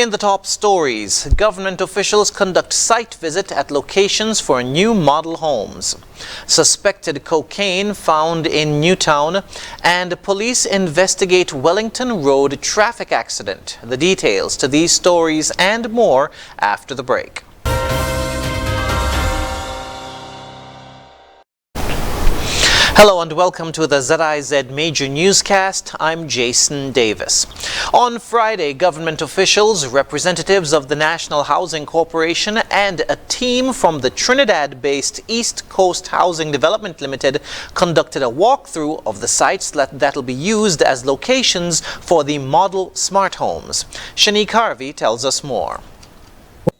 In the top stories, government officials conduct site visit at locations for new model homes. Suspected cocaine found in Newtown, and police investigate Wellington Road traffic accident. The details to these stories and more after the break. Hello and welcome to the ZIZ Major Newscast. I'm Jason Davis. On Friday, government officials, representatives of the National Housing Corporation, and a team from the Trinidad-based East Coast Housing Development Limited conducted a walkthrough of the sites that will be used as locations for the model smart homes. Shanique Harvey tells us more.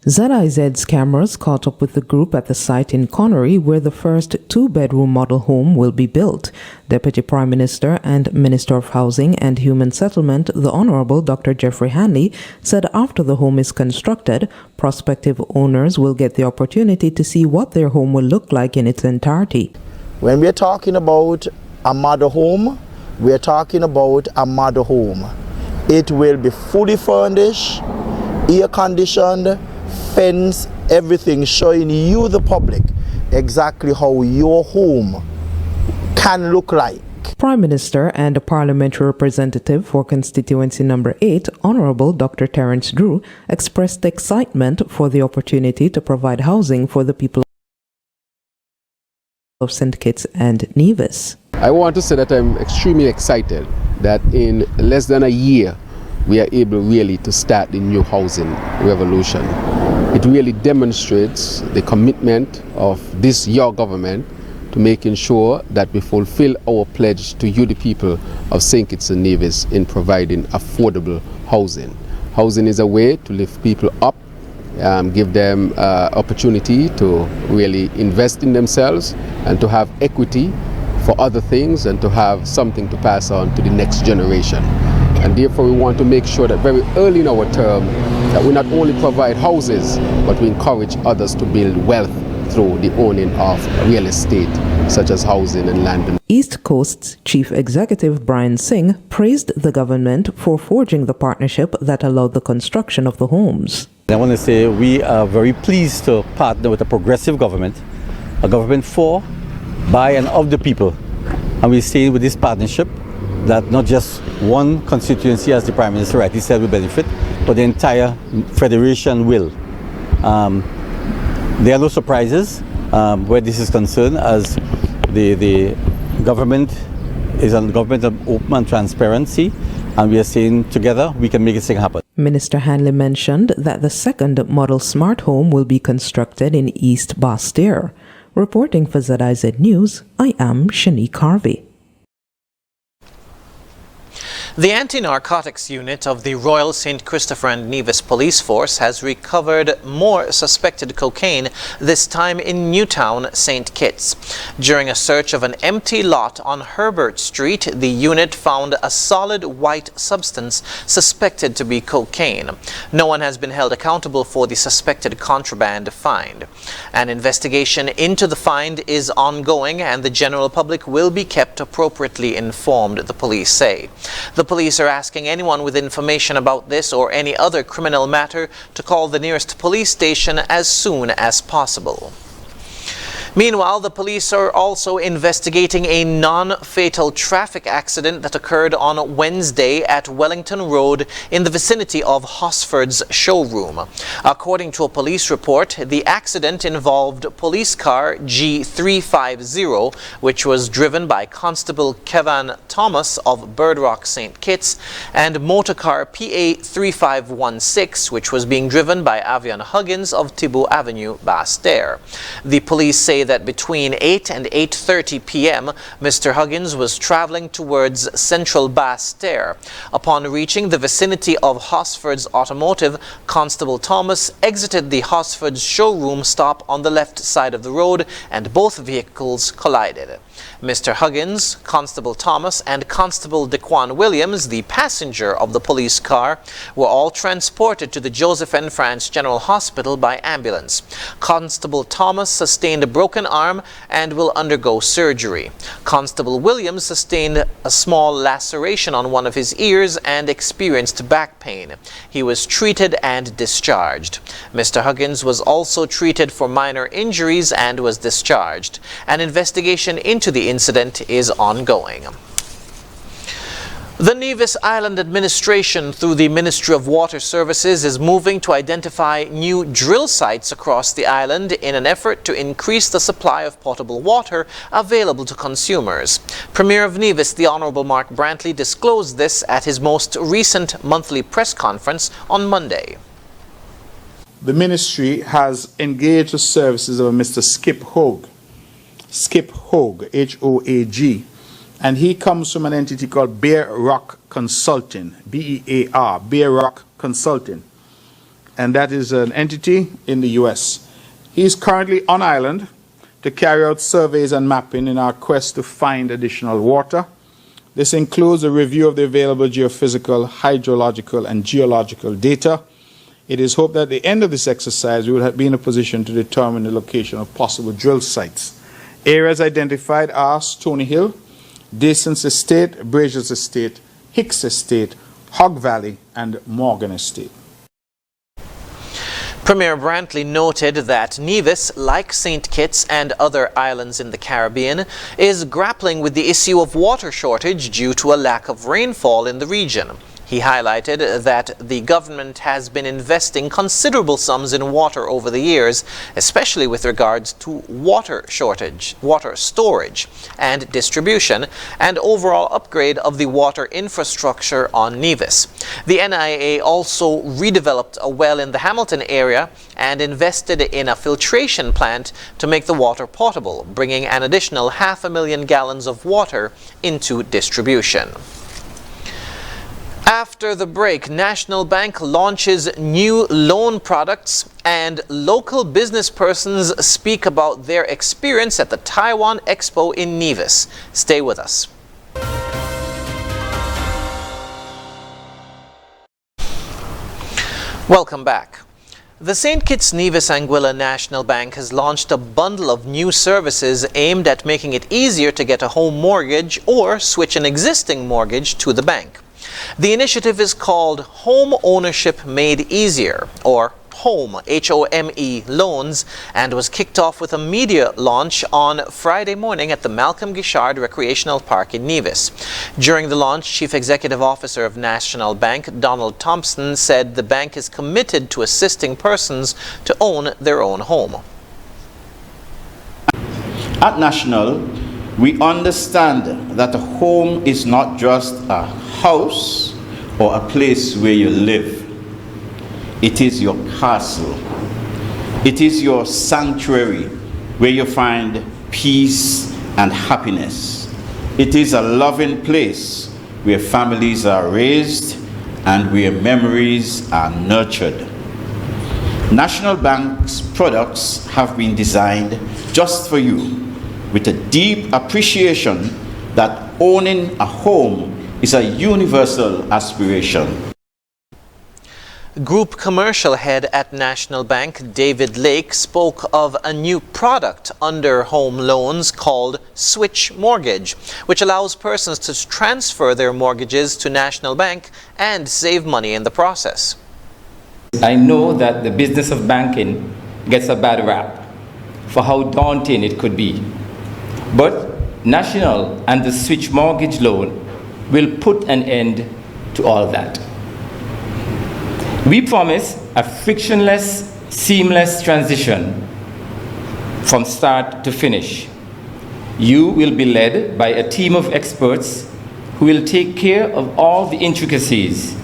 ZIZ's cameras caught up with the group at the site in Connery where the first two-bedroom model home will be built. Deputy Prime Minister and Minister of Housing and Human Settlement, the Honorable Dr. Jeffrey Hanley, said after the home is constructed, prospective owners will get the opportunity to see what their home will look like in its entirety. When we're talking about a model home, we're talking about a model home. It will be fully furnished, air-conditioned, fence, everything, showing you, the public, exactly how your home can look like. Prime Minister and a parliamentary representative for constituency number 8, Honorable Dr. Terence Drew, expressed excitement for the opportunity to provide housing for the people of St. Kitts and Nevis. I want to say that I'm extremely excited that in less than a year we are able really to start the new housing revolution. It really demonstrates the commitment of this your government to making sure that we fulfill our pledge to you, the people of St. Kitts and Nevis, in providing affordable housing. Housing is a way to lift people up, give them opportunity to really invest in themselves and to have equity for other things and to have something to pass on to the next generation. And therefore we want to make sure that very early in our term that we not only provide houses, but we encourage others to build wealth through the owning of real estate, such as housing and land. East Coast's Chief Executive Brian Singh praised the government for forging the partnership that allowed the construction of the homes. I want to say we are very pleased to partner with a progressive government, a government for, by and of the people. And we say with this partnership that not just one constituency, as the Prime Minister rightly said, will benefit, but the entire Federation will. There are no surprises where this is concerned, as the government is a government of open and transparency, and we are saying together we can make this thing happen. Minister Hanley mentioned that the second model smart home will be constructed in East Basse-Terre. Reporting for ZIZ News, I am Shanique Harvey. The anti-narcotics unit of the Royal St. Christopher and Nevis Police Force has recovered more suspected cocaine, this time in Newtown, St. Kitts. During a search of an empty lot on Herbert Street, the unit found a solid white substance suspected to be cocaine. No one has been held accountable for the suspected contraband find. An investigation into the find is ongoing and the general public will be kept appropriately informed, the police say. The police are asking anyone with information about this or any other criminal matter to call the nearest police station as soon as possible. Meanwhile, the police are also investigating a non-fatal traffic accident that occurred on Wednesday at Wellington Road in the vicinity of Hosford's showroom. According to a police report, the accident involved police car G350, which was driven by Constable Kevin Thomas of Bird Rock, St. Kitts, and motorcar PA3516, which was being driven by Avian Huggins of Thibault Avenue, Basse-Terre. The police say that between 8 and 8:30 p.m., Mr. Huggins was traveling towards central Basse-Terre. Upon reaching the vicinity of Hosford's Automotive, Constable Thomas exited the Hosford's showroom stop on the left side of the road and both vehicles collided. Mr. Huggins, Constable Thomas, and Constable Dequan Williams, the passenger of the police car, were all transported to the Joseph N. France General Hospital by ambulance. Constable Thomas sustained a broken arm and will undergo surgery. Constable Williams sustained a small laceration on one of his ears and experienced back pain. He was treated and discharged. Mr. Huggins was also treated for minor injuries and was discharged. An investigation into the incident is ongoing. The Nevis Island Administration, through the Ministry of Water Services, is moving to identify new drill sites across the island in an effort to increase the supply of potable water available to consumers. Premier of Nevis, the Honorable Mark Brantley, disclosed this at his most recent monthly press conference on Monday. The ministry has engaged the services of Mr. Skip Hoag, H-O-A-G, and he comes from an entity called Bear Rock Consulting, B-E-A-R, Bear Rock Consulting, and that is an entity in the U.S. He is currently on island to carry out surveys and mapping in our quest to find additional water. This includes a review of the available geophysical, hydrological, and geological data. It is hoped that at the end of this exercise we will be in a position to determine the location of possible drill sites. Areas identified are Stony Hill, Dason's Estate, Brazier's Estate, Hicks Estate, Hog Valley, and Morgan Estate. Premier Brantley noted that Nevis, like St. Kitts and other islands in the Caribbean, is grappling with the issue of water shortage due to a lack of rainfall in the region. He highlighted that the government has been investing considerable sums in water over the years, especially with regards to water shortage, water storage and distribution, and overall upgrade of the water infrastructure on Nevis. The NIA also redeveloped a well in the Hamilton area and invested in a filtration plant to make the water potable, bringing an additional 500,000 gallons of water into distribution. After the break, National Bank launches new loan products and local business persons speak about their experience at the Taiwan Expo in Nevis. Stay with us. Welcome back. The St. Kitts Nevis Anguilla National Bank has launched a bundle of new services aimed at making it easier to get a home mortgage or switch an existing mortgage to the bank. The initiative is called Home Ownership Made Easier, or HOME, H-O-M-E, loans, and was kicked off with a media launch on Friday morning at the Malcolm Gishard Recreational Park in Nevis. During the launch, Chief Executive Officer of National Bank, Donald Thompson, said the bank is committed to assisting persons to own their own home. At National, we understand that a home is not just a house or a place where you live. It is your castle. It is your sanctuary where you find peace and happiness. It is a loving place where families are raised and where memories are nurtured. National Bank's products have been designed just for you, with a deep appreciation that owning a home is a universal aspiration. Group Commercial Head at National Bank, David Lake, spoke of a new product under home loans called Switch Mortgage, which allows persons to transfer their mortgages to National Bank and save money in the process. I know that the business of banking gets a bad rap for how daunting it could be. But National and the Switch Mortgage loan will put an end to all that. We promise a frictionless, seamless transition from start to finish. You will be led by a team of experts who will take care of all the intricacies,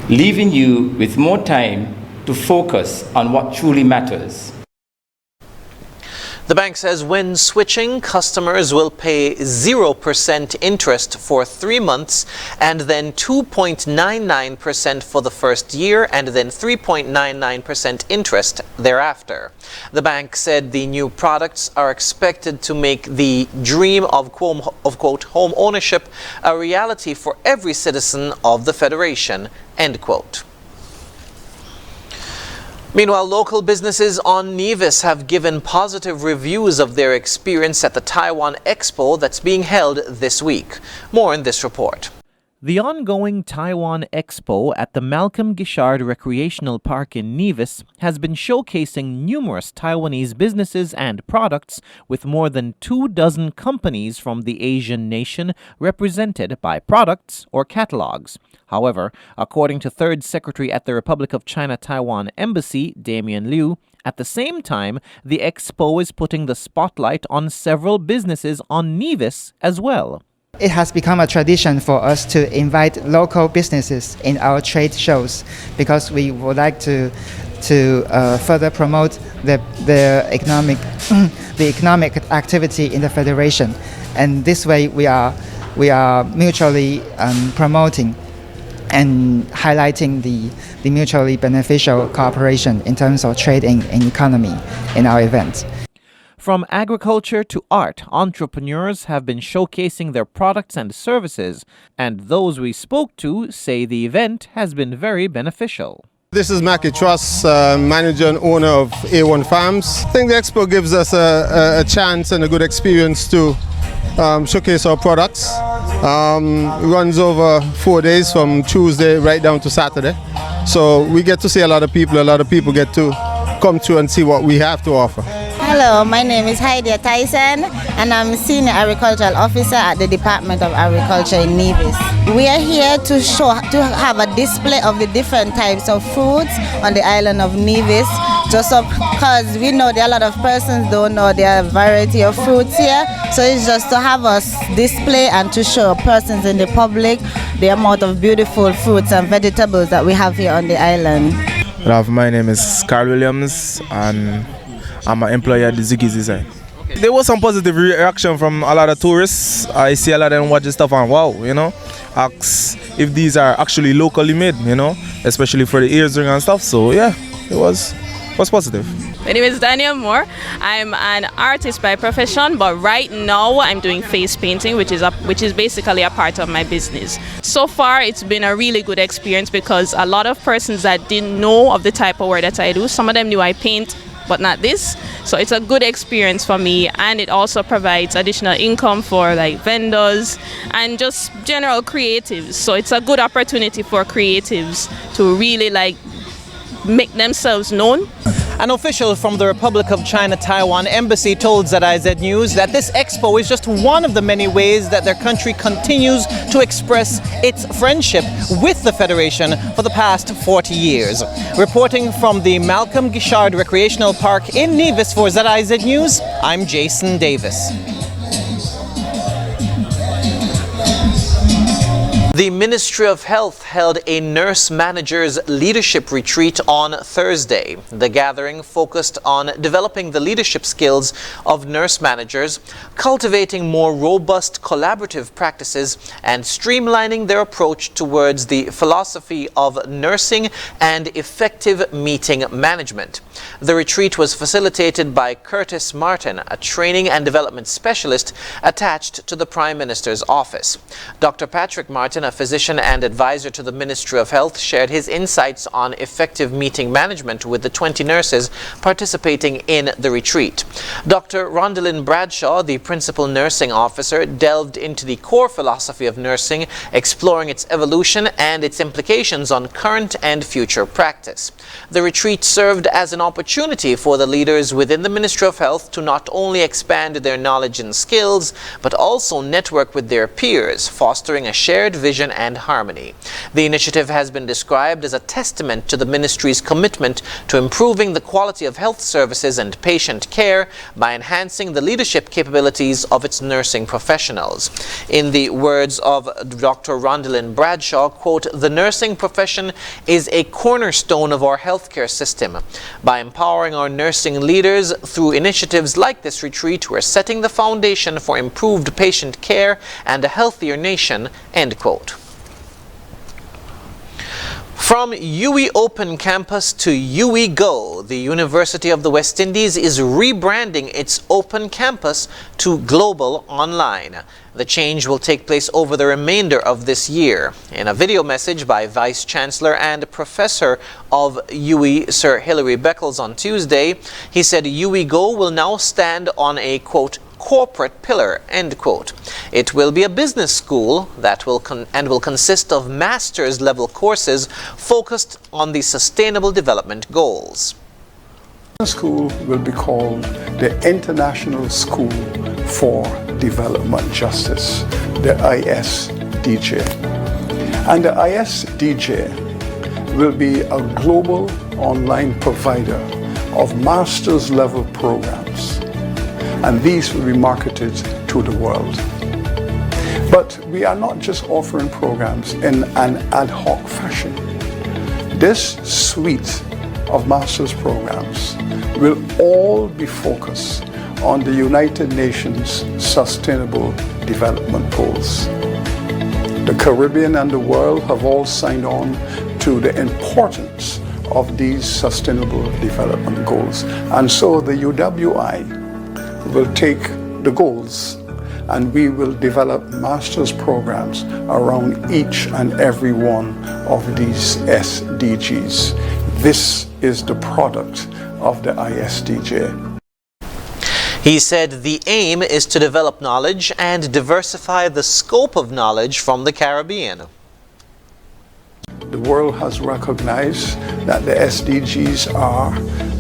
leaving you with more time to focus on what truly matters. The bank says when switching, customers will pay 0% interest for 3 months and then 2.99% for the first year and then 3.99% interest thereafter. The bank said the new products are expected to make the dream of quote, home ownership a reality for every citizen of the Federation, end quote. Meanwhile, local businesses on Nevis have given positive reviews of their experience at the Taiwan Expo that's being held this week. More in this report. The ongoing Taiwan Expo at the Malcolm Gishard Recreational Park in Nevis has been showcasing numerous Taiwanese businesses and products, with more than 24 companies from the Asian nation represented by products or catalogs. However, according to Third Secretary at the Republic of China Taiwan Embassy, Damian Liu, at the same time, the Expo is putting the spotlight on several businesses on Nevis as well. It has become a tradition for us to invite local businesses in our trade shows because we would like to further promote the economic activity in the Federation, and this way we are mutually promoting and highlighting the mutually beneficial cooperation in terms of trade and economy in our event. From agriculture to art, entrepreneurs have been showcasing their products and services, and those we spoke to say the event has been very beneficial. This is Mackie Truss, manager and owner of A1 Farms. I think the Expo gives us a chance and a good experience to showcase our products. It runs over 4 days from Tuesday right down to Saturday. So we get to see a lot of people get to come to and see what we have to offer. Hello, my name is Heidi Tyson and I'm Senior Agricultural Officer at the Department of Agriculture in Nevis. We are here to have a display of the different types of foods on the island of Nevis, just because we know there are a lot of persons don't know there are a variety of foods here, so it's just to have us display and to show persons in the public the amount of beautiful fruits and vegetables that we have here on the island. My name is Carl Williams and I'm an employee at the ZIZ. There was some positive reaction from a lot of tourists. I see a lot of them watch this stuff and wow, ask if these are actually locally made, especially for the ears ring and stuff. So yeah, it was positive. My name is Daniel Moore. I'm an artist by profession, but right now I'm doing face painting, which is basically a part of my business. So far, it's been a really good experience because a lot of persons that didn't know of the type of work that I do, some of them knew I paint, but not this. So it's a good experience for me, and it also provides additional income for like vendors and just general creatives. So it's a good opportunity for creatives to really make themselves known. An official from the Republic of China Taiwan Embassy told ZIZ News that this expo is just one of the many ways that their country continues to express its friendship with the Federation for the past 40 years. Reporting from the Malcolm Gishard Recreational Park in Nevis for ZIZ News, I'm Jason Davis. The Ministry of Health held a nurse managers leadership retreat on Thursday. The gathering focused on developing the leadership skills of nurse managers, cultivating more robust collaborative practices, and streamlining their approach towards the philosophy of nursing and effective meeting management. The retreat was facilitated by Curtis Martin, a training and development specialist attached to the Prime Minister's office. Dr. Patrick Martin, a physician and advisor to the Ministry of Health, shared his insights on effective meeting management with the 20 nurses participating in the retreat. Dr. Rondalyn Bradshaw, the principal nursing officer, delved into the core philosophy of nursing, exploring its evolution and its implications on current and future practice. The retreat served as an opportunity for the leaders within the Ministry of Health to not only expand their knowledge and skills, but also network with their peers, fostering a shared vision vision and harmony. The initiative has been described as a testament to the ministry's commitment to improving the quality of health services and patient care by enhancing the leadership capabilities of its nursing professionals. In the words of Dr. Rondalyn Bradshaw, quote, "The nursing profession is a cornerstone of our healthcare system. By empowering our nursing leaders through initiatives like this retreat, we're setting the foundation for improved patient care and a healthier nation," end quote. From UWI Open Campus to UWI Go, the University of the West Indies is rebranding its Open Campus to Global Online. The change will take place over the remainder of this year. In a video message by Vice Chancellor and Professor of UWI, Sir Hilary Beckles, on Tuesday, he said UWI Go will now stand on a, quote, corporate pillar, end quote. It will be a business school that will consist of master's level courses focused on the Sustainable Development Goals. The school will be called the International School for Development Justice, the ISDJ. And the ISDJ will be a global online provider of master's level programs, and these will be marketed to the world. But we are not just offering programs in an ad hoc fashion. This suite of master's programs will all be focused on the United Nations Sustainable Development Goals. The Caribbean and the world have all signed on to the importance of these Sustainable Development Goals. And so the UWI will take the goals and we will develop master's programs around each and every one of these SDGs. This is the product of the ISDJ. He said the aim is to develop knowledge and diversify the scope of knowledge from the Caribbean. The world has recognized that the SDGs are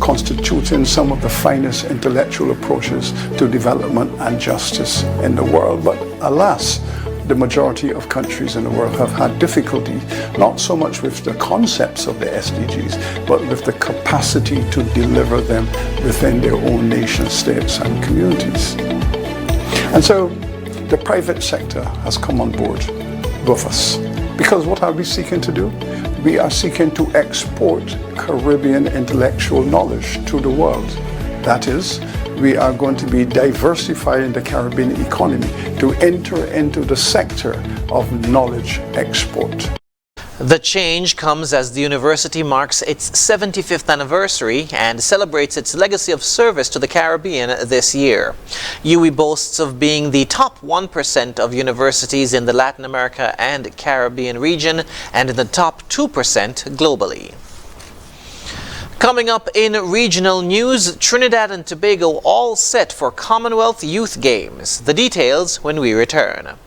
constituting some of the finest intellectual approaches to development and justice in the world. But alas, the majority of countries in the world have had difficulty, not so much with the concepts of the SDGs, but with the capacity to deliver them within their own nation states and communities. And so the private sector has come on board with us. Because what are we seeking to do? We are seeking to export Caribbean intellectual knowledge to the world. That is, we are going to be diversifying the Caribbean economy to enter into the sector of knowledge export. The change comes as the university marks its 75th anniversary and celebrates its legacy of service to the Caribbean this year. UWI boasts of being the top 1% of universities in the Latin America and Caribbean region and in the top 2% globally. Coming up in regional news, Trinidad and Tobago all set for Commonwealth Youth Games. The details when we return.